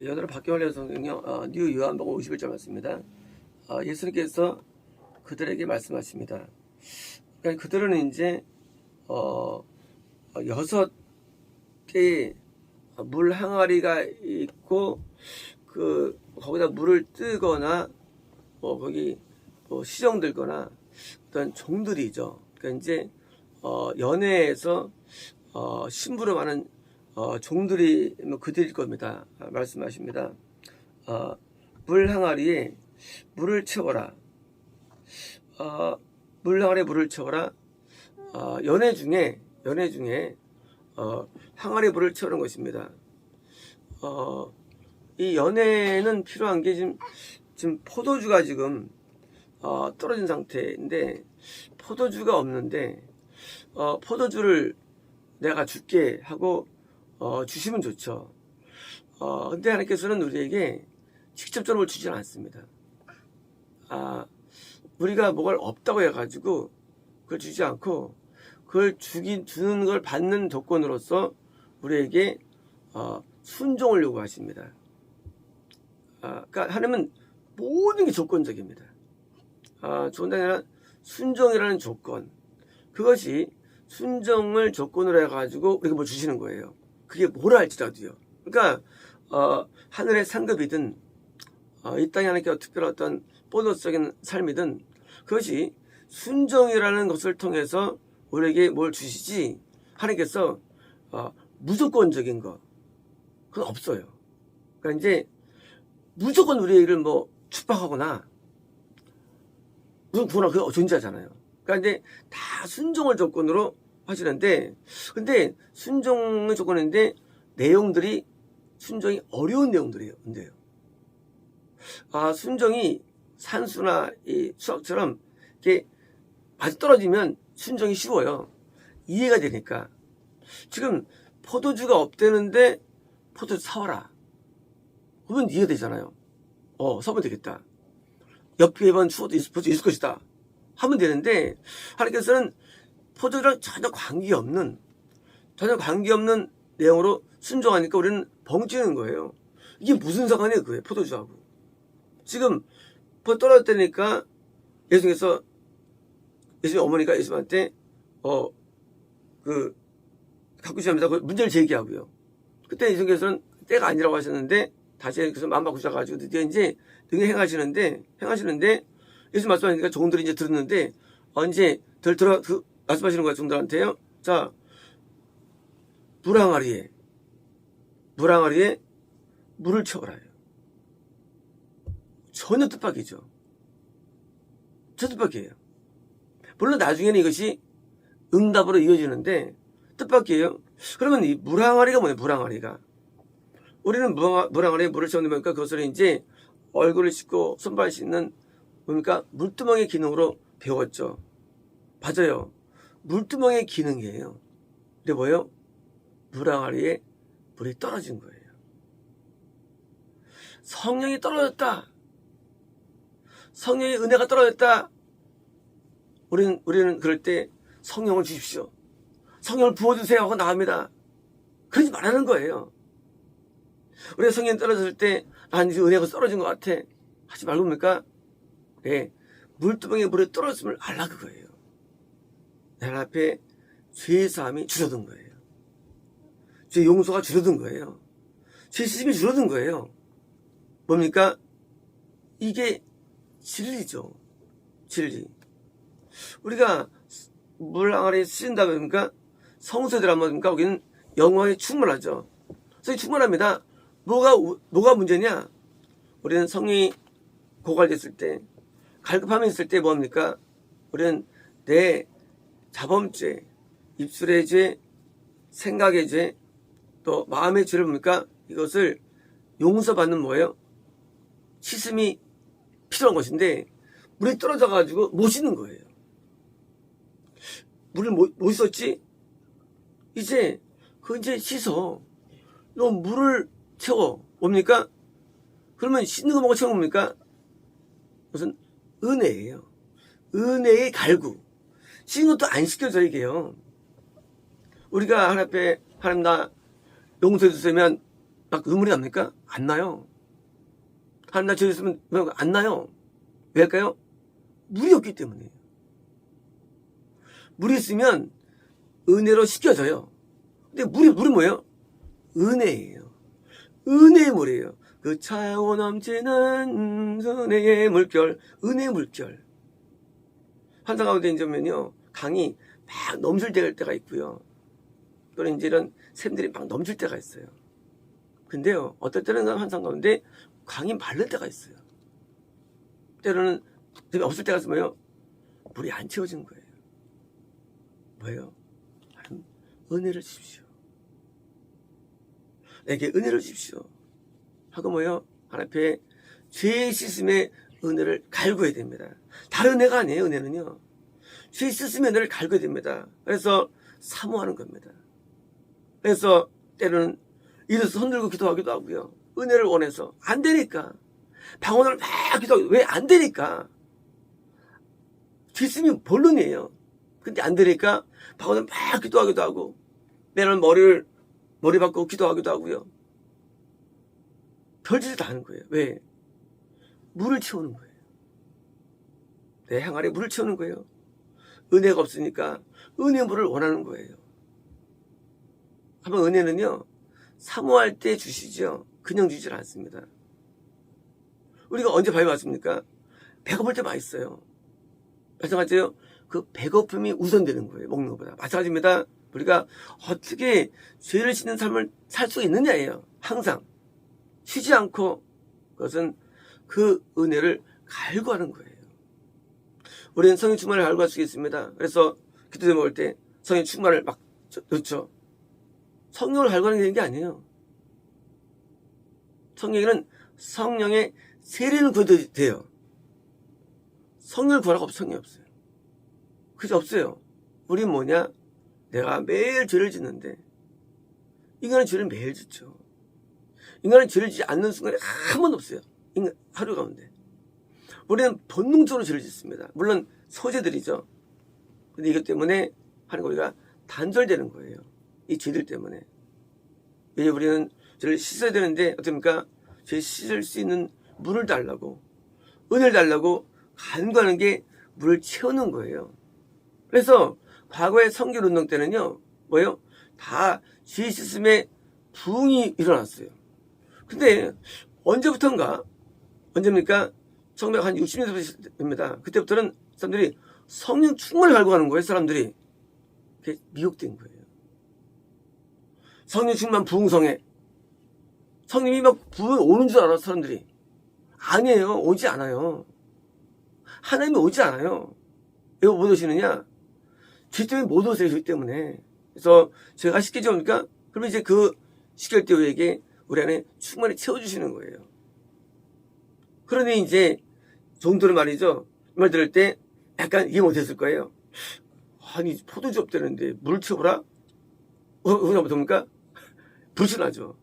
연으로 박경환 성경요 뉴 요한복음 51절 말씀입니다. 예수님께서 그들에게 말씀하십니다. 그러니까 그들은 이제 6개의 물 항아리가 있고 거기다 물을 뜨거나 거기 시정 들거나 어떤 종들이죠. 그러니까 이제 연회에서 심부름하는 종들이 그들일 겁니다. 말씀하십니다. 물 항아리에 물을 채워라. 물 항아리에 물을 채워라. 연회 중에 항아리에 물을 채우는 것입니다. 이 연회는 필요한 게 지금 포도주가 지금 떨어진 상태인데 포도주가 없는데 포도주를 내가 줄게 하고 주시면 좋죠. 근데 하나님께서는 우리에게 직접적으로 주지 않습니다. 우리가 뭐가 없다고 해가지고 그걸 주지 않고 그걸 주는 걸 받는 조건으로서 우리에게 순종을 요구하십니다. 그러니까 하나님은 모든 게 조건적입니다. 좋은 게 아니라 순종이라는 조건, 그것이 순종을 조건으로 해가지고 우리가 뭐 주시는 거예요. 그게 뭐라 할지라도요. 그러니까 하늘의 상급이든 이 땅에 하나님께 특별한 어떤 보너스적인 삶이든 그것이 순종이라는 것을 통해서 우리에게 뭘 주시지 하나님께서 무조건적인 거 그건 없어요. 그러니까 이제 무조건 우리를 뭐 축복하거나 무슨 구원하 그거 존재하잖아요. 그러니까 이제 다 순종을 조건으로 하시는데, 근데 순종의 조건인데 내용들이 순종이 어려운 내용들이에요. 근데요. 순종이 산수나 이 수학처럼 이렇게 맞아 떨어지면 순종이 쉬워요. 이해가 되니까. 지금 포도주가 없대는데 포도주 사와라. 그러면 이해가 되잖아요. 사면 되겠다. 옆에 이번 추워도 있을 것이다. 하면 되는데 하나님께서는 포도주랑 전혀 관계없는 내용으로 순종하니까 우리는 벙찌는 거예요. 이게 무슨 상관이에요, 그게 포도주하고. 지금 포도 떨어졌다니까 예수님 어머니가 예수님한테 갖고 싶습니다. 문제를 제기하고요. 그때 예수님께서는 때가 아니라고 하셨는데 다시 그래서 마음 바꾸셔가지고 드디어 이제 등에 행하시는데 예수님 말씀하시니까 종들이 이제 들었는데 이제 말씀하시는 거야 종들한테요. 자, 물 항아리에 물을 채워라요. 전혀 뜻밖이죠. 저 뜻밖이에요. 물론 나중에는 이것이 응답으로 이어지는데 뜻밖이에요. 그러면 이 물 항아리가 뭐냐? 물 항아리가 우리는 물 항아리에 물을 채워놓으니까 그것을 이제 얼굴을 씻고 손발 씻는 뭡니까? 물두멍의 기능으로 배웠죠. 맞아요. 물두멍의 기능이에요. 근데 뭐예요? 물 항아리에 물이 떨어진 거예요. 성령이 떨어졌다. 성령의 은혜가 떨어졌다. 우리는 그럴 때 성령을 주십시오. 성령을 부어주세요 하고 나갑니다. 그러지 말라는 거예요. 우리가 성령이 떨어졌을 때 난 이제 은혜가 떨어진 것 같아. 하지 말고 뭡니까? 네, 물두멍에 물이 떨어졌음을 알라 그거예요. 내 앞에 죄의 사함이 줄어든 거예요. 죄 용서가 줄어든 거예요. 죄 씻음이 줄어든 거예요. 뭡니까? 이게 진리죠. 진리. 우리가 물 항아리에 쓰신다 그러니까 성소에 들어가면 뭡니까? 거기는 영광이 충만하죠. 그래서 충만합니다. 뭐가 문제냐? 우리는 성령이 고갈됐을 때, 갈급함이 있을 때 뭡니까? 우리는 내 자범죄, 입술의 죄, 생각의 죄, 또 마음의 죄를 뭡니까? 이것을 용서받는 뭐예요? 씻음이 필요한 것인데 물이 떨어져가지고 못 씻는 거예요. 물을 못 씻었지? 이제 씻어. 너 물을 채워. 뭡니까? 그러면 씻는 거 먹고 채우면 뭡니까? 무슨 은혜예요. 은혜의 갈구. 씻는 것도 안 시켜줘 이게요. 우리가 하나님 앞에 하나님 나 용서해 주시면 막 눈물이 납니까? 안 나요. 하나님 나 죄 있으면 안 나요. 왜일까요? 물이 없기 때문이에요. 물이 있으면 은혜로 씻겨져요. 근데 물이 뭐예요? 은혜예요. 은혜의 물이에요. 그 차고 넘치는 은혜의 물결, 은혜의 물결. 환상 가운데 이제면요, 강이 막 넘칠 때가 있고요. 또는 이제 이런 샘들이 막 넘칠 때가 있어요. 근데요, 어떨 때는 환상 가운데 강이 마를 때가 있어요. 때로는 없을 때가 있으면요, 물이 안 채워진 거예요. 뭐예요? 하나님, 은혜를 주십시오. 내게 은혜를 주십시오. 하고 뭐예요? 하나님 앞에 죄 씻음의 은혜를 갈구해야 됩니다. 다른 은혜가 아니에요. 은혜는요, 죄 씻음의 은혜를 갈구해야 됩니다. 그래서 사모하는 겁니다. 그래서 때로는 이래서 손들고 기도하기도 하고요. 은혜를 원해서 안 되니까 방언을 막 기도하고, 왜 안 되니까? 죄 씻음이 본론이에요. 근데 안 되니까 방언을 막 기도하기도 하고, 내는 머리 받고 기도하기도 하고요. 별짓을 다 하는 거예요. 왜? 물을 채우는 거예요. 내 항아리에 물을 채우는 거예요. 은혜가 없으니까 은혜 물을 원하는 거예요. 한번 은혜는요, 사모할 때 주시죠. 그냥 주질 않습니다. 우리가 언제 밥이 왔습니까? 배고플 때 맛있어요. 마찬가지예요. 그 배고픔이 우선되는 거예요. 먹는 것보다. 마찬가지입니다. 우리가 어떻게 죄를 씻는 삶을 살 수 있느냐예요. 항상 쉬지 않고, 그것은 그 은혜를 갈구하는 거예요. 우리는 성령 충만을 갈구할 수 있습니다. 그래서 기도제 먹을 때 성령 충만을 막 넣죠. 성령을 갈구하는 게 아니에요. 성령에는 성령의 세례는 구해도 돼요. 성령을 구하라고 성령이 없어요. 그게 없어요. 우린 뭐냐? 내가 매일 죄를 짓는데, 인간은 죄를 매일 짓죠. 인간은 죄를 짓지 않는 순간이 한 번도 없어요. 인간 하루 가운데. 우리는 본능적으로 죄를 짓습니다. 물론 소재들이죠. 근데 이것 때문에 하는 우리가 단절되는 거예요. 이 죄들 때문에. 왜 우리는 죄를 씻어야 되는데 어떻습니까? 죄 씻을 수 있는 물을 달라고, 은혜를 달라고 간구하는 게 물을 채우는 거예요. 그래서 과거의 선교 운동 때는요, 뭐예요? 다 죄 씻음의 부흥이 일어났어요. 근데 언제부턴가, 언제입니까? 1960년대입니다. 그때부터는 사람들이 성령 충만을 갈구하는 거예요. 사람들이. 그게 미혹된 거예요. 성령 충만 부흥성에 성령이 막 부흥 오는 줄 알아. 사람들이 아니에요. 오지 않아요. 하나님이 오지 않아요. 왜 못 오시느냐? 죄 때문에 못 오세요. 죄 때문에. 그래서 제가 시키지 뭡니까? 그러면 이제 그 시킬 때 우리에게 우리 안에 충만히 채워주시는 거예요. 그러니 이제 정도는 말이죠. 말 들을 때 약간 이해 못했을 거예요. 아니, 포도주 없다는데 물 채우라? 그냥 어떻습니까? 불순하죠.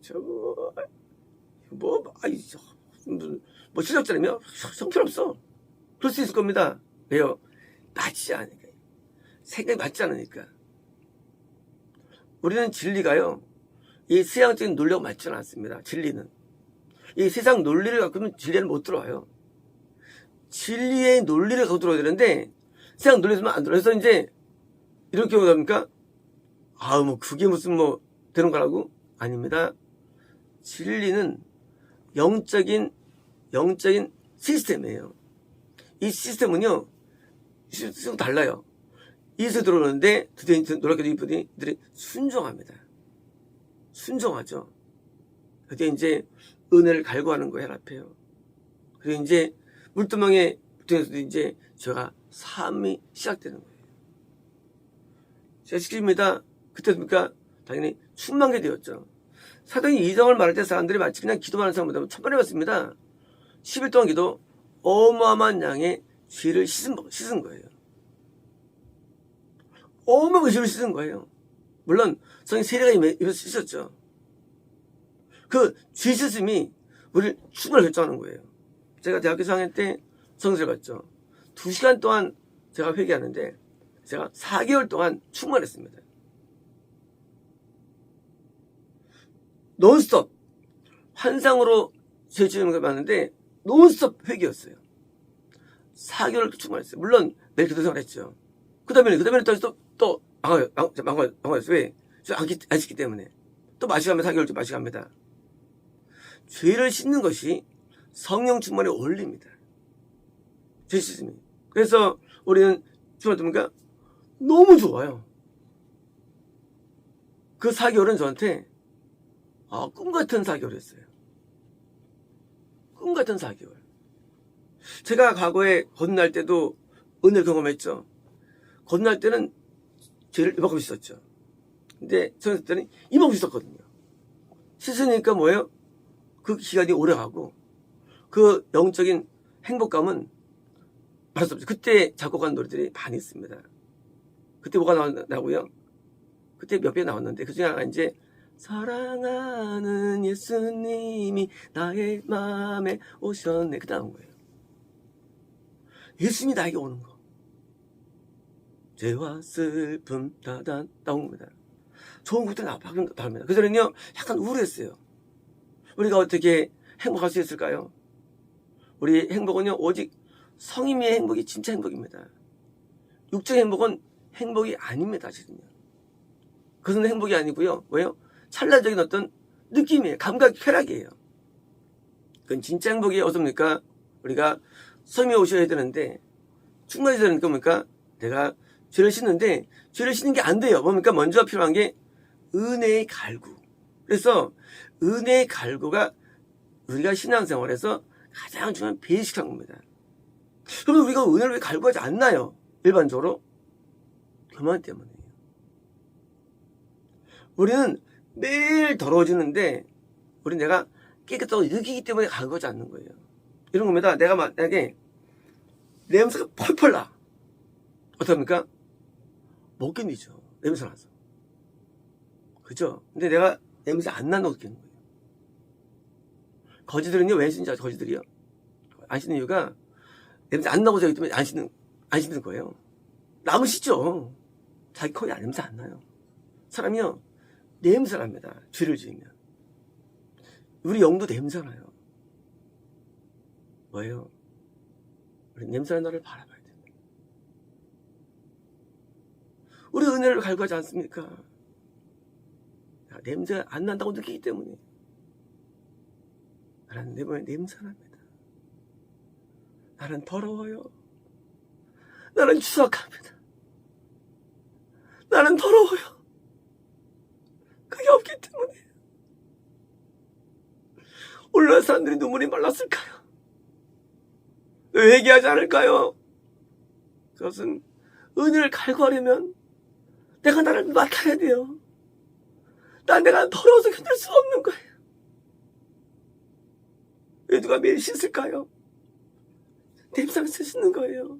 저거, 뭐, 시작자라며? 형편없어. 그럴 수 있을 겁니다. 왜요? 맞지 않으니까. 생각이 맞지 않으니까. 우리는 진리가요, 이 세상적인 논리가 맞지는 않습니다. 진리는. 이 세상 논리를 갖고는 진리는 못 들어와요. 진리의 논리를 갖고 들어야 되는데, 세상 논리에서만 안 들어요. 그래서 이제, 이렇게 뭐합니까? 뭐, 그게 무슨 되는 거라고? 아닙니다. 진리는 영적인 시스템이에요. 이 시스템은요, 시스템 달라요. 이에서 들어오는데, 드디어 놀랍게도 이분들이 순종합니다. 순종하죠. 그때 이제 은혜를 갈구하는 거예요, 앞에요. 그리고 이제 물두멍에 붙어서도 이제 제가 삶이 시작되는 거예요. 제가 시킵니다. 그때입니까? 당연히 충만하게 되었죠. 사도행 2장을 말할 때 사람들이 마치 그냥 기도만 하는 사람보다 천만해봤습니다. 10일 동안 기도, 어마어마한 양의 죄를 씻은 거예요. 어마어마한 죄를 씻은 거예요. 물론 성령 세례가 입에서 씻었죠. 그 죄 씻음이 우리를 충분히 결정하는 거예요. 제가 대학교 4학년 때 성서를 봤죠. 2시간 동안 제가 회개하는데 제가 4개월 동안 충만했습니다. 논스톱 환상으로 죄 지은 걸 봤는데 논스톱 회개였어요. 4개월 충만했어요. 물론 멜기도 생활했죠. 그 다음에는 또 망가졌어요. 왜? 안 씻기 때문에. 또 마시갑니다. 4개월째 마시갑니다. 죄를 씻는 것이 성령 충만의 원리입니다. 죄 씻음이. 그래서 우리는 주말 듣니까 너무 좋아요. 그 4개월은 저한테 꿈같은 4개월이었어요. 꿈같은 4개월. 제가 과거에 거듭날 때도 은혜를 경험했죠. 거듭날 때는 죄를 이만큼 씻었죠. 근데 저는 그랬더니 이만큼 씻었거든요. 씻으니까 뭐예요? 그 기간이 오래가고 그 영적인 행복감은 말할 수 없죠. 그때 작곡한 노래들이 많이 있습니다. 그때 뭐가 나오고요? 그때 몇 개 나왔는데 그 중에 하나가 이제 사랑하는 예수님이 나의 마음에 오셨네. 그 나온 거예요. 예수님이 나에게 오는 거. 죄와 슬픔 다단 나온 겁니다. 좋은 곡들 나옵니다. 그전에는요 약간 우울했어요. 우리가 어떻게 행복할 수 있을까요? 우리 행복은요 오직 성임의 행복이 진짜 행복입니다. 육적인 행복은 행복이 아닙니다. 사실은요. 그것은 행복이 아니고요. 왜요? 찰나적인 어떤 느낌이에요. 감각, 쾌락이에요. 그건 진짜 행복이 어떻습니까? 우리가 성임에 오셔야 되는데 충만해야 되는 겁니까? 내가 죄를 씻는데 죄를 씻는 게 안 돼요. 뭡니까? 먼저 필요한 게 은혜의 갈구. 그래서 은혜의 갈구가 우리가 신앙생활에서 가장 중요한 베이직한 겁니다. 그러면 우리가 은혜를 왜 갈구하지 않나요? 일반적으로 교만 때문이에요. 우리는 매일 더러워지는데 우리는 내가 깨끗하고 느끼기 때문에 갈구하지 않는 거예요. 이런 겁니다. 내가 만약에 냄새가 펄펄 나. 어떡합니까? 못 견디죠. 냄새 나서. 그죠? 근데 내가 냄새 안 나는 거 느끼는 거예요. 거지들은요, 왜 씻는지 아죠? 거지들이요. 안 씻는 이유가 냄새 안 나고 자기 때문에 안 씻는 거예요. 남은 씻죠. 자기 코에 냄새 안 나요. 사람이요, 냄새 납니다. 죄를 지으면. 우리 영도 냄새 나요. 뭐예요? 우리 냄새 나는 나를 바라봐야 돼요. 우리 은혜를 갈구하지 않습니까? 냄새 안 난다고 느끼기 때문에. 나는 내 몸에 냄새 납니다. 나는 더러워요. 나는 추악합니다. 나는 더러워요. 그게 없기 때문에. 오늘날 사람들이 눈물이 말랐을까요? 왜 회개하지 않을까요? 그것은 은혜를 갈구하려면 내가 나를 맡아야 돼요. 내가 더러워서 견딜 수 없는 거예요. 왜 누가 매일 씻을까요? 냄새나서 씻는 거예요.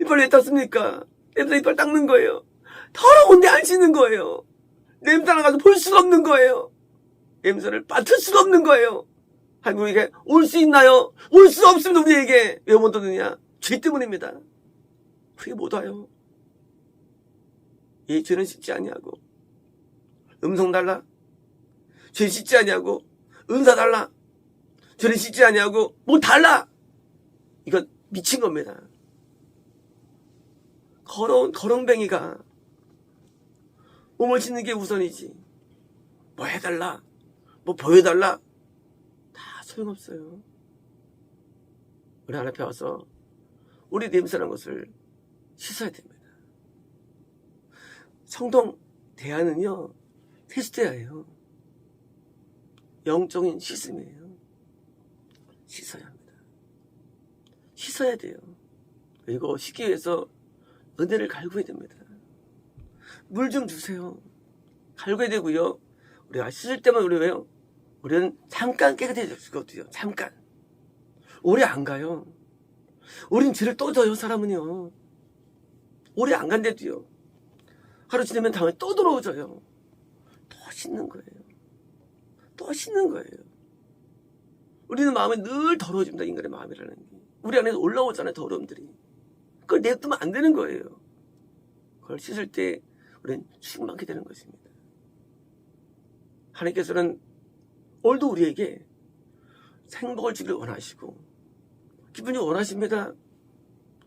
이빨 왜 닦습니까? 냄새 이빨 닦는 거예요. 더러운데 안 씻는 거예요. 냄새 나가서 볼 수가 없는 거예요. 냄새를 맡을 수가 없는 거예요. 한국에게 올 수 있나요? 올 수 없습니다. 우리에게. 왜 못 오느냐? 죄 때문입니다. 우리가 못 와요. 이 죄는 씻지 아니하고 음성 달라. 죄 씻지 아니하고 은사 달라. 죄는 씻지 아니하고 뭐 달라. 이건 미친 겁니다. 거렁뱅이가 몸을 씻는 게 우선이지. 뭐 해달라. 뭐 보여달라. 다 소용없어요. 우리 하나님 앞에 와서 우리 냄새나는 것을 씻어야 됩니다. 성동 대안은요, 테스트예요. 영적인 씻음이에요. 씻어야 합니다. 씻어야 돼요. 그리고 씻기 위해서 은혜를 갈구해야 됩니다. 물 좀 주세요. 갈구해야 되고요. 우리가 씻을 때만 우리 왜요? 우리는 잠깐 깨끗해졌거든요. 잠깐. 오래 안 가요. 우린 죄를 또 져요, 사람은요. 오래 안 간대도요. 하루 지나면 다음에 또 들어오져요. 또 씻는 거예요. 또 씻는 거예요. 우리는 마음이 늘 더러워집니다. 인간의 마음이라는 게. 우리 안에서 올라오잖아요. 더러움들이. 그걸 내두면 안 되는 거예요. 그걸 씻을 때 우리는 충만하게 되는 것입니다. 하나님께서는 오늘도 우리에게 생복을 주기를 원하시고 기분이 원하십니다.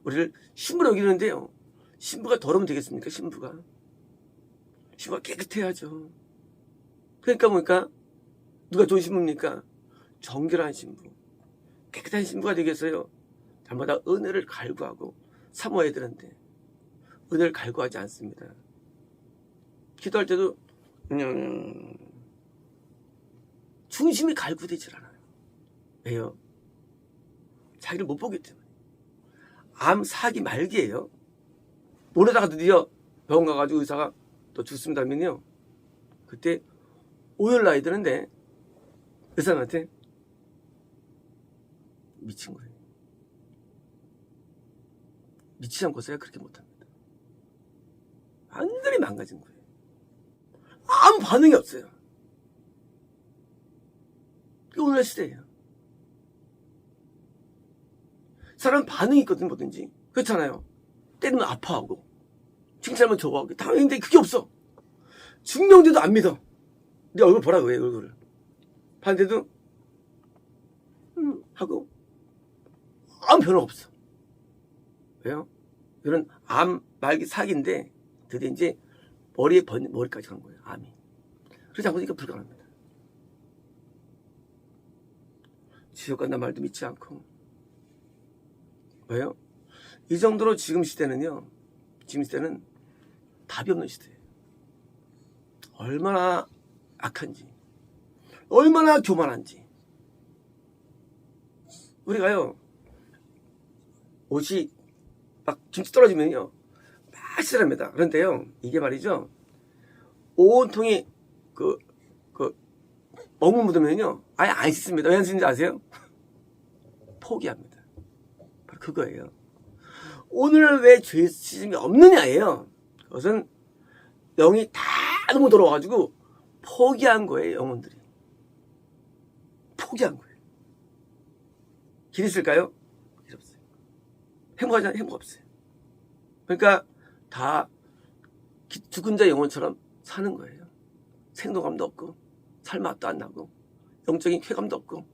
우리를 신부로 여기는데요. 신부가 더러우면 되겠습니까? 신부가 깨끗해야죠. 그러니까 뭡니까? 누가 좋은 신부입니까? 정결한 신부, 깨끗한 신부가 되겠어요. 날마다 은혜를 갈구하고 사모해야 되는데 은혜를 갈구하지 않습니다. 기도할 때도 그냥 중심이 갈구되질 않아요. 왜요? 자기를 못 보기 때문에. 암 4기 말기예요. 모르다가 드디어 병원 가가지고 의사가 또 죽습니다 하면요, 그때 5일 나야 되는데 의사한테 미친 거예요. 미치지 않고서야 그렇게 못합니다. 완전히 망가진 거예요. 아무 반응이 없어요. 이게 오늘 시대예요. 사람 반응이 있거든, 뭐든지. 그렇잖아요. 때리면 아파하고 칭찬하면 좋아하고 당연히 그게 없어. 중명돼도 안 믿어. 네 얼굴 보라고 해, 얼굴을. 반대도 하고 아무 변화가 없어. 왜요? 이런 암 말기 4기인데 드디어 이제 머리까지 간 거예요, 암이. 그러지 않고 보니까 불가능합니다. 지옥 간다는 말도 믿지 않고. 왜요? 이 정도로 지금 시대는 답이 없는 시대예요. 얼마나 악한지, 얼마나 교만한지. 우리가요, 옷이 막 김치 떨어지면요, 막 싫어합니다. 그런데요, 이게 말이죠, 온통이 먹물 묻으면요, 아예 안 씻습니다. 왜 안 씻는지 아세요? 포기합니다. 바로 그거예요. 오늘 왜 죄 씻음이 없느냐예요. 그것은 영이 다 너무 돌아와가지고 포기한 거예요, 영혼들이. 포기한 거예요. 길 있을까요? 길 없어요. 행복하지 않아요? 행복 없어요. 그러니까 다 죽은 자 영혼처럼 사는 거예요. 생동감도 없고 삶 맛도 안 나고 영적인 쾌감도 없고,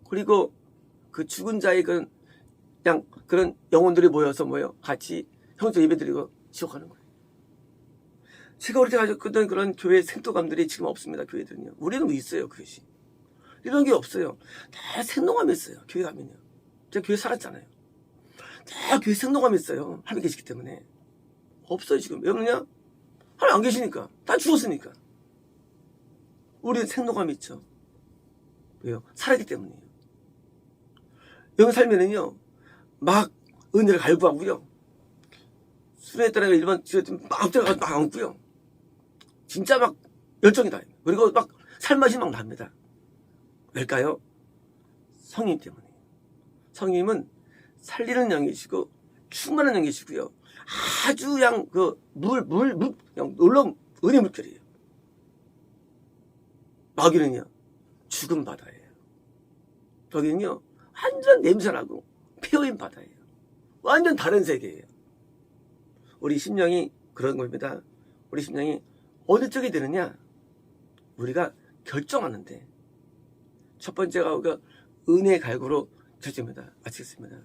그리고 그 죽은 자의 그냥 그런 영혼들이 모여서 같이 형제 예배 드리고 지옥하는 거예요. 제가 우리 때가 가졌던 그런 교회 생동감들이 지금 없습니다. 교회들은요. 우리는 왜 있어요, 그것이. 이런 게 없어요. 다 생동감이 있어요, 교회 가면요. 제가 교회 살았잖아요. 다 교회 생동감이 있어요. 하나님 계시기 때문에. 없어요, 지금. 왜 없느냐? 하나님 안 계시니까. 다 죽었으니까. 우리는 생동감이 있죠. 왜요? 살았기 때문이에요. 여기 살면은요, 막 은혜를 갈구하고요, 수련에 따라 일반 막 들어가서 막 앉고요, 진짜 막 열정이 다요. 그리고 막 살맛이 막 납니다. 왜일까요? 성님 때문에. 성님은 살리는 영이시고 충만한 영이시고요, 아주 그냥 그냥 놀라운 은혜 물결이에요. 마귀는요, 죽은 바다예요. 여기는요, 완전 냄새나고 폐허인 바다예요. 완전 다른 세계예요. 우리 심령이 그런 겁니다. 우리 심령이 어느 쪽이 되느냐, 우리가 결정하는데 첫 번째가 우리가 은혜의 갈구로 결정입니다. 마치겠습니다.